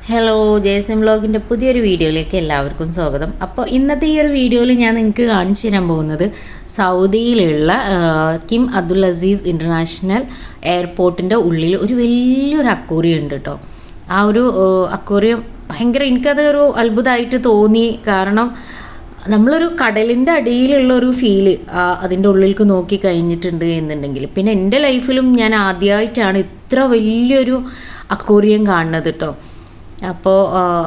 Hello ജെഎസ്എം വ്ലോഗിൻ്റെ പുതിയൊരു വീഡിയോയിലേക്ക് എല്ലാവർക്കും സ്വാഗതം. അപ്പോൾ ഇന്നത്തെ ഈ ഒരു വീഡിയോയിൽ ഞാൻ നിങ്ങൾക്ക് കാണിച്ചു തരാൻ പോകുന്നത് സൗദിയിലുള്ള കിം അബ്ദുൽ അസീസ് ഇൻ്റർനാഷണൽ എയർപോർട്ടിൻ്റെ ഉള്ളിൽ ഒരു വലിയൊരു അക്വേറിയം ഉണ്ട് കേട്ടോ. ആ ഒരു അക്വേറിയം ഭയങ്കര എനിക്കതൊരു അത്ഭുതമായിട്ട് തോന്നി. കാരണം നമ്മളൊരു കടലിൻ്റെ അടിയിലുള്ള ഒരു ഫീല് അതിൻ്റെ ഉള്ളിലേക്ക് നോക്കി കഴിഞ്ഞിട്ടുണ്ട് എന്നുണ്ടെങ്കിൽ, പിന്നെ എൻ്റെ ലൈഫിലും ഞാൻ ആദ്യമായിട്ടാണ് ഇത്ര വലിയൊരു അക്വേറിയം കാണുന്നത് കേട്ടോ. അപ്പോൾ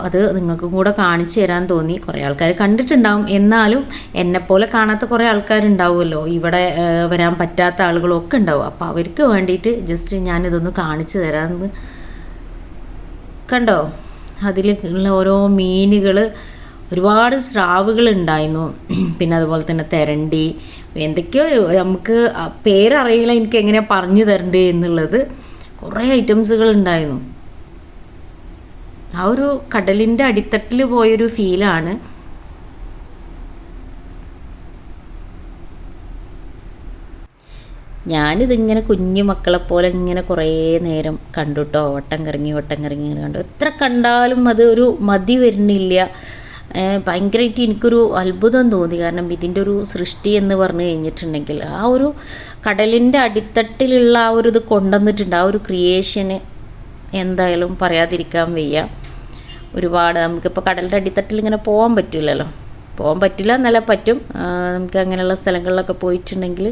അത് നിങ്ങൾക്കും കൂടെ കാണിച്ചു തരാൻ തോന്നി. കുറേ ആൾക്കാർ കണ്ടിട്ടുണ്ടാവും, എന്നാലും എന്നെപ്പോലെ കാണാത്ത കുറേ ആൾക്കാരുണ്ടാവുമല്ലോ, ഇവിടെ വരാൻ പറ്റാത്ത ആളുകളൊക്കെ ഉണ്ടാവും. അപ്പോൾ അവർക്ക് വേണ്ടിയിട്ട് ജസ്റ്റ് ഞാനിതൊന്ന് കാണിച്ചു തരാമെന്ന്. കണ്ടോ, അതിൽ ഉള്ള ഓരോ മീനുകൾ, ഒരുപാട് സ്രാവുകൾ ഉണ്ടായിരുന്നു, പിന്നെ അതുപോലെ തന്നെ തെരണ്ടി, എന്തൊക്കെയോ നമുക്ക് പേരറിയില്ല, എനിക്ക് എങ്ങനെയാണ് പറഞ്ഞു തരണ്ടേ എന്നുള്ളത്. കുറേ ഐറ്റംസുകൾ ഉണ്ടായിരുന്നു. ആ ഒരു കടലിൻ്റെ അടിത്തട്ടിൽ പോയൊരു ഫീലാണ്. ഞാനിതിങ്ങനെ കുഞ്ഞു മക്കളെപ്പോലെ ഇങ്ങനെ കുറേ നേരം കണ്ടു കേട്ടോ. വട്ടം കറങ്ങി ഇങ്ങനെ കണ്ടു. എത്ര കണ്ടാലും അത് ഒരു മതി വരുന്നില്ല. ഭയങ്കരമായിട്ട് എനിക്കൊരു അത്ഭുതം തോന്നി. കാരണം ഇതിൻ്റെ ഒരു സൃഷ്ടി എന്ന് പറഞ്ഞു കഴിഞ്ഞിട്ടുണ്ടെങ്കിൽ ആ ഒരു കടലിൻ്റെ അടിത്തട്ടിലുള്ള ആ ഒരു ഇത് കൊണ്ടുവന്നിട്ടുണ്ട്. ആ ഒരു ക്രിയേഷന് എന്തായാലും പറയാതിരിക്കാൻ വയ്യ. ഒരുപാട് നമുക്കിപ്പോൾ കടലിൻ്റെ അടിത്തട്ടിൽ ഇങ്ങനെ പോകാൻ പറ്റില്ല എന്നല്ല, പറ്റും. നമുക്ക് അങ്ങനെയുള്ള സ്ഥലങ്ങളിലൊക്കെ പോയിട്ടുണ്ടെങ്കിൽ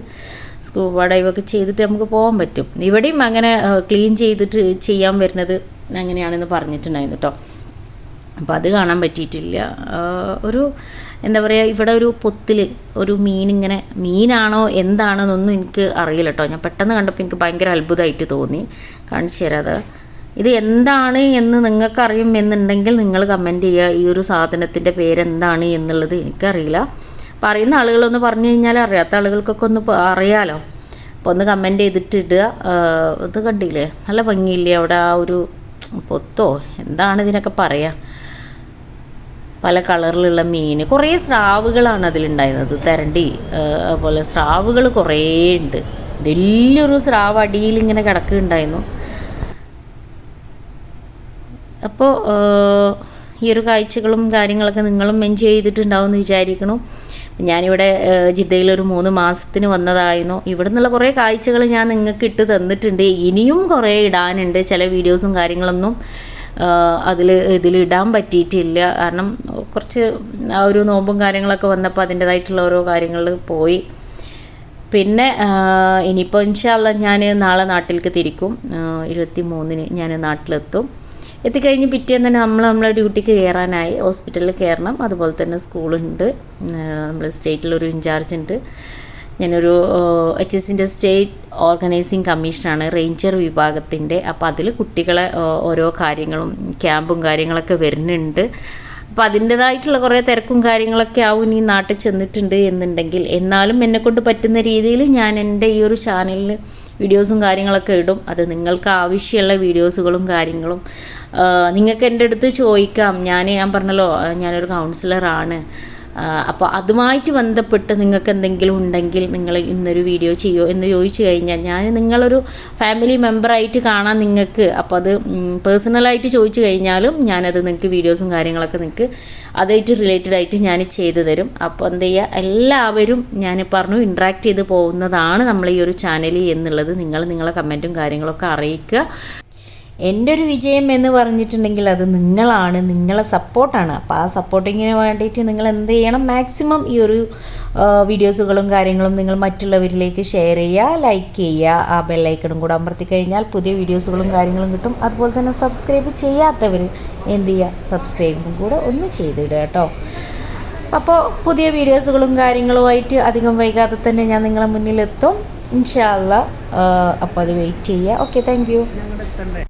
സ്കൂബ ഡൈവൊക്കെ ചെയ്തിട്ട് നമുക്ക് പോകാൻ പറ്റും. ഇവിടെയും അങ്ങനെ ക്ലീൻ ചെയ്തിട്ട് ചെയ്യാൻ വരുന്നത് അങ്ങനെയാണെന്ന് പറഞ്ഞിട്ടുണ്ടായിരുന്നു കേട്ടോ. അപ്പോൾ അത് കാണാൻ പറ്റിയിട്ടില്ല. ഒരു എന്താ പറയുക, ഇവിടെ ഒരു പൊത്തിൽ ഒരു മീനിങ്ങനെ, മീനാണോ എന്താണെന്നൊന്നും എനിക്ക് അറിയില്ല കേട്ടോ. ഞാൻ പെട്ടെന്ന് കണ്ടപ്പോൾ എനിക്ക് ഭയങ്കര അത്ഭുതമായിട്ട് തോന്നി. കാണിച്ചു തരാതെ. ഇത് എന്താണ് എന്ന് നിങ്ങൾക്കറിയും എന്നുണ്ടെങ്കിൽ നിങ്ങൾ കമൻറ്റ് ചെയ്യുക. ഈ ഒരു സാധനത്തിൻ്റെ പേരെന്താണ് എന്നുള്ളത് എനിക്കറിയില്ല. പറയുന്ന ആളുകളൊന്ന് പറഞ്ഞു കഴിഞ്ഞാൽ അറിയാത്ത ആളുകൾക്കൊക്കെ ഒന്ന് അറിയാമല്ലോ. അപ്പോൾ ഒന്ന് കമൻറ്റ് ചെയ്തിട്ട് ഇടുക. ഇത് കണ്ടില്ലേ, നല്ല ഭംഗിയില്ലേ അവിടെ ആ ഒരു പൊത്തോ എന്താണ് ഇതിനൊക്കെ പറയുക, പല കളറിലുള്ള മീൻ. കുറേ സ്രാവുകളാണ് അതിലുണ്ടായിരുന്നത്, തെരണ്ടി. അതുപോലെ സ്രാവുകൾ കുറേ ഉണ്ട്. വലിയൊരു സ്രാവ് അടിയിൽ ഇങ്ങനെ കിടക്കുന്നുണ്ടായിരുന്നു. അപ്പോൾ ഈ ഒരു കാഴ്ചകളും കാര്യങ്ങളൊക്കെ നിങ്ങളും എൻജോയ് ചെയ്തിട്ടുണ്ടാവും എന്ന് വിചാരിക്കണം. ഞാനിവിടെ ജിദ്ദയിലൊരു 3 മാസത്തിന് വന്നതായിരുന്നു. ഇവിടെ നിന്നുള്ള കുറേ കാഴ്ചകൾ ഞാൻ നിങ്ങൾക്ക് ഇട്ട് തന്നിട്ടുണ്ട്. ഇനിയും കുറേ ഇടാനുണ്ട്. ചില വീഡിയോസും കാര്യങ്ങളൊന്നും ഇതിലിടാൻ പറ്റിയിട്ടില്ല. കാരണം കുറച്ച് ആ ഒരു നോമ്പും കാര്യങ്ങളൊക്കെ വന്നപ്പോൾ അതിൻ്റേതായിട്ടുള്ള ഓരോ കാര്യങ്ങൾ പോയി. പിന്നെ ഇനിയിപ്പോൾ ഇൻഷാ അല്ലാഹ് ഞാൻ നാളെ നാട്ടിലേക്ക് തിരിക്കും. 23-ന് ഞാൻ നാട്ടിലെത്തും. എത്തിക്കഴിഞ്ഞ് പിറ്റേന്ന് തന്നെ നമ്മളെ ഡ്യൂട്ടിക്ക് കയറാനായി. ഹോസ്പിറ്റലിൽ കയറണം. അതുപോലെ തന്നെ സ്കൂളുണ്ട്. നമ്മൾ സ്റ്റേറ്റിലൊരു ഇൻചാർജ് ഉണ്ട്. ഞാനൊരു HSൻ്റെ സ്റ്റേറ്റ് ഓർഗനൈസിങ് കമ്മീഷനാണ്, റേഞ്ചർ വിഭാഗത്തിൻ്റെ. അപ്പോൾ അതിൽ കുട്ടികളെ ഓരോ കാര്യങ്ങളും ക്യാമ്പും കാര്യങ്ങളൊക്കെ വരുന്നുണ്ട്. അപ്പോൾ അതിൻ്റേതായിട്ടുള്ള കുറേ തിരക്കും കാര്യങ്ങളൊക്കെ ആവും ഈ നാട്ടിൽ ചെന്നിട്ടുണ്ട് എന്നുണ്ടെങ്കിൽ. എന്നാലും എന്നെക്കൊണ്ട് പറ്റുന്ന രീതിയിൽ ഞാൻ എൻ്റെ ഈ ഒരു ചാനലിൽ വീഡിയോസും കാര്യങ്ങളൊക്കെ ഇടും. അത് നിങ്ങൾക്ക് ആവശ്യമുള്ള വീഡിയോസുകളും കാര്യങ്ങളും നിങ്ങൾക്ക് എൻ്റെ അടുത്ത് ചോദിക്കാം. ഞാൻ പറഞ്ഞല്ലോ, ഞാനൊരു കൗൺസിലറാണ്. അപ്പോൾ അതുമായിട്ട് ബന്ധപ്പെട്ട് നിങ്ങൾക്ക് എന്തെങ്കിലും ഉണ്ടെങ്കിൽ നിങ്ങൾ ഇന്നൊരു വീഡിയോ ചെയ്യുമോ എന്ന് ചോദിച്ചു കഴിഞ്ഞാൽ ഞാൻ നിങ്ങളൊരു ഫാമിലി മെമ്പറായിട്ട് കാണാൻ നിങ്ങൾക്ക്. അപ്പോൾ അത് പേഴ്സണലായിട്ട് ചോദിച്ചു കഴിഞ്ഞാലും ഞാനത് നിങ്ങൾക്ക് വീഡിയോസും കാര്യങ്ങളൊക്കെ നിങ്ങൾക്ക് അതായിട്ട് റിലേറ്റഡ് ആയിട്ട് ഞാൻ ചെയ്തു തരും. അപ്പോൾ എന്ത് ചെയ്യുക, എല്ലാവരും ഞാൻ പറഞ്ഞു ഇൻട്രാക്ട് ചെയ്ത് പോകുന്നതാണ് നമ്മൾ ഈ ഒരു ചാനൽ എന്നുള്ളത് നിങ്ങളെ കമൻറ്റും കാര്യങ്ങളൊക്കെ അറിയിക്കുക. എൻ്റെ ഒരു വിജയം എന്ന് പറഞ്ഞിട്ടുണ്ടെങ്കിൽ അത് നിങ്ങളാണ്, നിങ്ങളെ സപ്പോർട്ടാണ്. അപ്പോൾ ആ സപ്പോർട്ടിങ്ങിന് വേണ്ടിയിട്ട് നിങ്ങൾ എന്ത് ചെയ്യണം, മാക്സിമം ഈ ഒരു വീഡിയോസുകളും കാര്യങ്ങളും നിങ്ങൾ മറ്റുള്ളവരിലേക്ക് ഷെയർ ചെയ്യുക, ലൈക്ക് ചെയ്യുക. ആ ബെല്ലൈക്കണും കൂടെ അമർത്തി കഴിഞ്ഞാൽ പുതിയ വീഡിയോസുകളും കാര്യങ്ങളും കിട്ടും. അതുപോലെ തന്നെ സബ്സ്ക്രൈബ് ചെയ്യാത്തവർ എന്ത് ചെയ്യുക, സബ്സ്ക്രൈബും കൂടെ ഒന്ന് ചെയ്തിടുക കേട്ടോ. അപ്പോൾ പുതിയ വീഡിയോസുകളും കാര്യങ്ങളുമായിട്ട് അധികം വൈകാതെ തന്നെ ഞാൻ നിങ്ങളെ മുന്നിലെത്തും ഇൻഷാ അല്ലാഹ്. അപ്പോൾ അത് വെയിറ്റ് ചെയ്യുക. Okay, thank you.